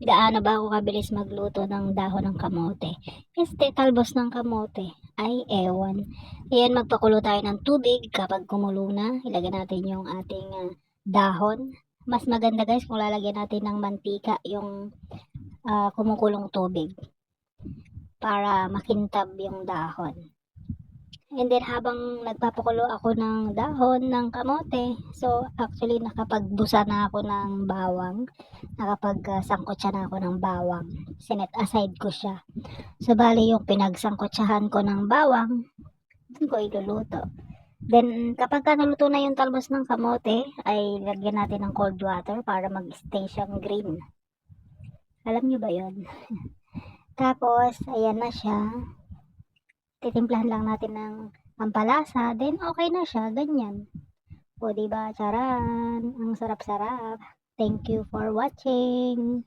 Gaano ba ako kabilis magluto ng dahon ng kamote? Talbos ng kamote. Ay, ewan. Ayan, magpakulo tayo ng tubig. Kapag kumulo na, ilagay natin yung ating dahon. Mas maganda guys kung lalagyan natin ng mantika yung kumukulong tubig para makintab yung dahon. And then habang nagpapakulo ako ng dahon ng kamote, so actually nakapagbusa na ako ng bawang, sangkotsa na ako ng bawang, sinet aside ko siya. So bali yung pinagsangkotsahan ko ng bawang, dun ko iluluto. Then kapag naluto na yung talbos ng kamote, ay lagyan natin ng cold water para mag-stay siyang green. Alam nyo ba yon? Tapos ayan na siya, titimplahan lang natin ng pampalasa, then okay na siya, ganyan. O diba, charan, ang sarap-sarap. Thank you for watching.